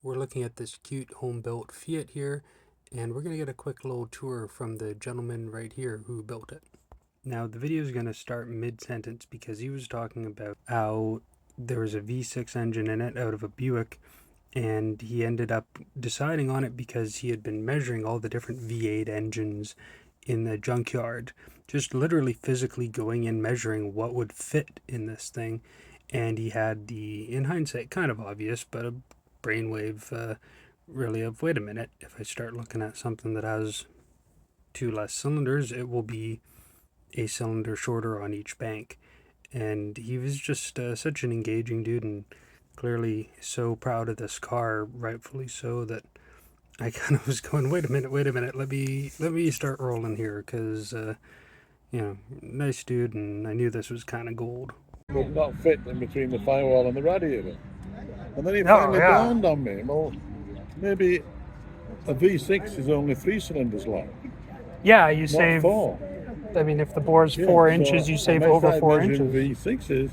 We're looking at this cute home-built Fiat here, and we're going to get a quick little tour from the gentleman right here who built it. Now, the video is going to start mid-sentence because he was talking about how there was a V6 engine in it out of a Buick, and he ended up deciding on it because he had been measuring all the different V8 engines in the junkyard, just literally physically going and measuring what would fit in this thing. And he had the, in hindsight, kind of obvious, but a brainwave really of, wait a minute, if I start looking at something that has 2 less cylinders, it will be a cylinder shorter on each bank. And he was just such an engaging dude, and clearly so proud of this car, rightfully so, that I kind of was going, wait a minute, let me start rolling here, because nice dude, and I knew this was kind of gold. Would not fit in between the firewall and the radiator. And then it finally dawned on me, well, maybe a V6 is only 3 cylinders long. Yeah, you not save 4. I mean, if the bore's 4 inches, you save over 4 inches. V6s,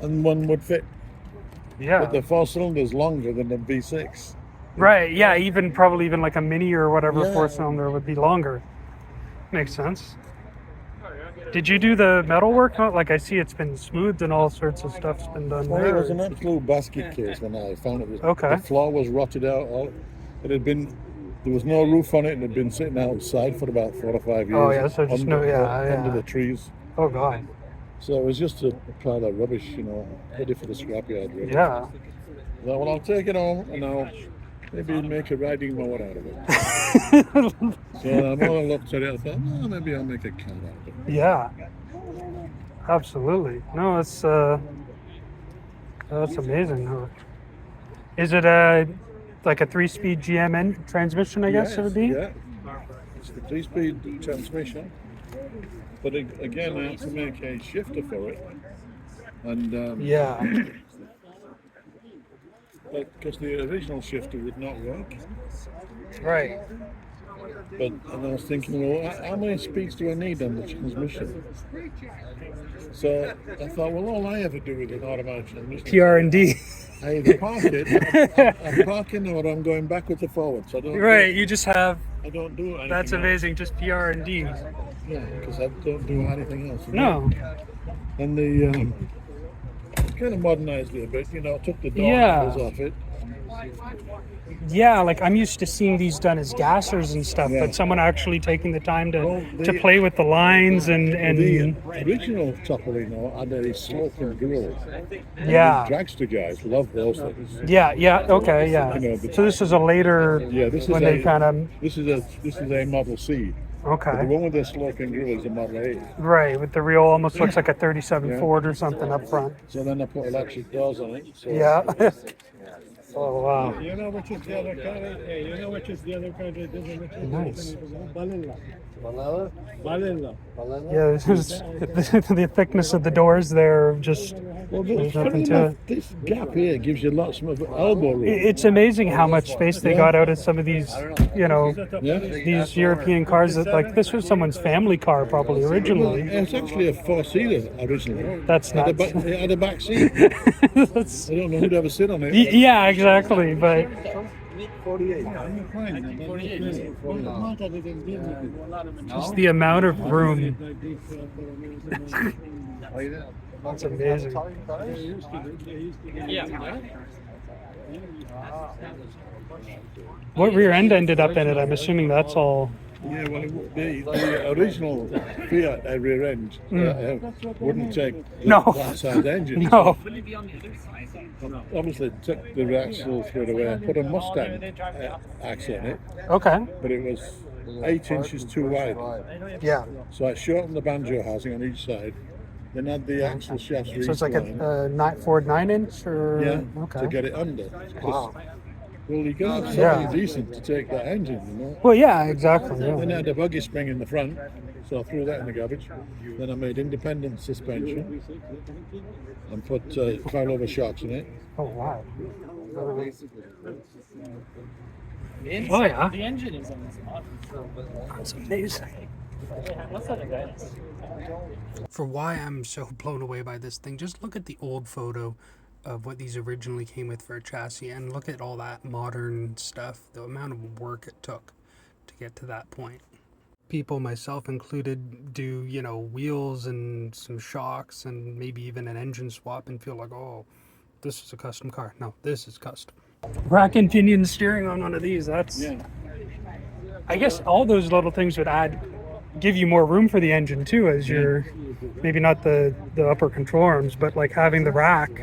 and one would fit. Yeah. But the 4 cylinders longer than the V6. Right. Yeah. Probably even like a Mini or whatever 4-cylinder would be longer. Makes sense. Did you do the metal work? Like, I see it's been smoothed and all sorts of stuff's been done Well, there. it was an absolute basket case when I found it. Okay. The floor was rotted out. There was no roof on it, and it had been sitting outside for about 4 or 5 years. Oh yeah, so just under the trees. Oh god. So it was just a pile of rubbish, ready for the scrapyard. Really. Yeah. So, well, I'll take it home and I'll maybe make a riding mower out of it. So I'm all looked at it. I thought, well, maybe I'll make a car out of it. Yeah. Absolutely. No, that's amazing. Is it like a 3-speed GM transmission? I guess it would be. Yeah. It's the 3-speed transmission. But again, I have to make a shifter for it. And yeah. Because the original shifter would not work. Right. And I was thinking, well, how many speeds do I need on the transmission? So I thought, well, all I ever do with an automatic transmission, PR&D. I either park it, I'm parking, or I'm going backwards or forwards. I don't. Right. You just have. I don't do anything. That's amazing. Else. Just PR&D. Yeah, because I don't do anything else. No. And the kind of modernized it a bit. Took the door handles off it. Yeah, like I'm used to seeing these done as gassers and stuff, but someone actually taking the time to play with the lines and the original Topolino had a sloping grill. Yeah. The dragster guys love those things. Yeah, okay, yeah. So this is a later. Yeah, this is when they kind of. This is a Model C. Okay. But the one with the sloping grill is a Model A. Right, with the real almost looks like a 37 Ford or something up front. So then I put electric doors on it. So yeah. Oh wow. You know which is the other car? You know which is the other car that doesn't Nice. Valella. Yeah, this is the thickness of the doors there. Just there's nothing to it. This gap here gives you lots of elbow room. It's amazing how much space they got out of some of these, these European cars. That like this was someone's family car probably originally. It's actually a 4-seater originally. That's nuts. It had a back seat. That's, I don't know who'd ever sit on it. yeah, exactly. But 48. just the amount of room. That's amazing. What rear end ended up in it? I'm assuming that's all. Yeah, well, the original Fiat rear end wouldn't take that size engine. No. Obviously, took the axle through it away. Put a Mustang axle in it. Okay. But it was 8 inches too wide. Yeah. So I shortened the banjo housing on each side. Then had the axle shafts. So it's like a Ford 9-inch, or to get it under. Wow. Well, you got to have something decent to take that engine, Well, yeah, exactly. Yeah. Then I had a buggy spring in the front, so I threw that in the garbage. Then I made independent suspension and put coilover shocks in it. Oh wow. Oh yeah. The engine is on this model. That's amazing. For why I'm so blown away by this thing, just look at the old photo of what these originally came with for a chassis, and look at all that modern stuff, the amount of work it took to get to that point. People, myself included, do, you know, wheels and some shocks and maybe even an engine swap and feel like, oh, this is a custom car. No, this is custom. Rack and pinion steering on one of these, that's... Yeah. I guess all those little things would give you more room for the engine too, as you're maybe not the upper control arms, but like having the rack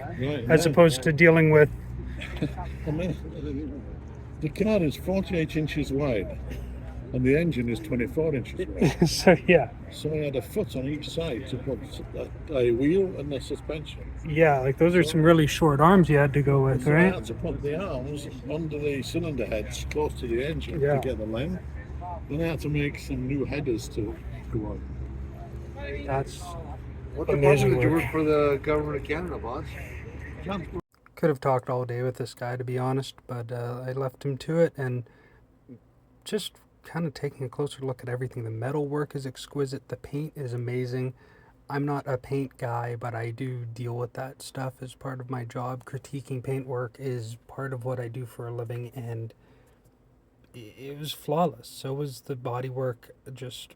as opposed to dealing with. I mean, the car is 48 inches wide and the engine is 24 inches wide. So yeah. So I had a foot on each side to put a wheel and a suspension. Yeah, like those are some really short arms you had to go with, So right? I had to put the arms under the cylinder heads close to the engine to get the length. Then I had to make some new headers to go on. That's What amazing department did you work. work for the government of Canada, boss? Could have talked all day with this guy, to be honest, but I left him to it, and just kind of taking a closer look at everything. The metal work is exquisite. The paint is amazing. I'm not a paint guy, but I do deal with that stuff as part of my job. Critiquing paint work is part of what I do for a living, and it was flawless. So was the bodywork. Just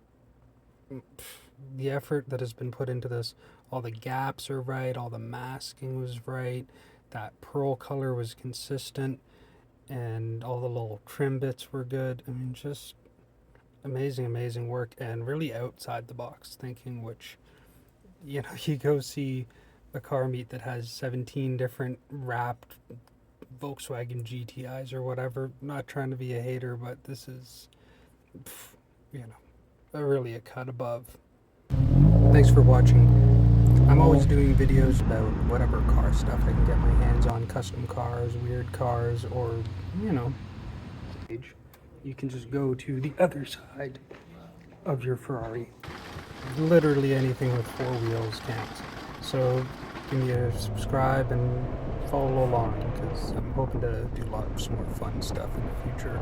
the effort that has been put into this. All the gaps are right. All the masking was right. That pearl color was consistent, and all the little trim bits were good. I mean, just amazing work, and really outside the box thinking, which, you know, you go see a car meet that has 17 different wrapped Volkswagen GTIs or whatever. Not trying to be a hater, but this is, you know, really a cut above. Thanks for watching. I'm always doing videos about whatever car stuff I can get my hands on, custom cars, weird cars, or, you know, you can just go to the other side of your Ferrari. Literally anything with 4 wheels counts. So give me a subscribe and follow along, because I'm hoping to do lots more fun stuff in the future.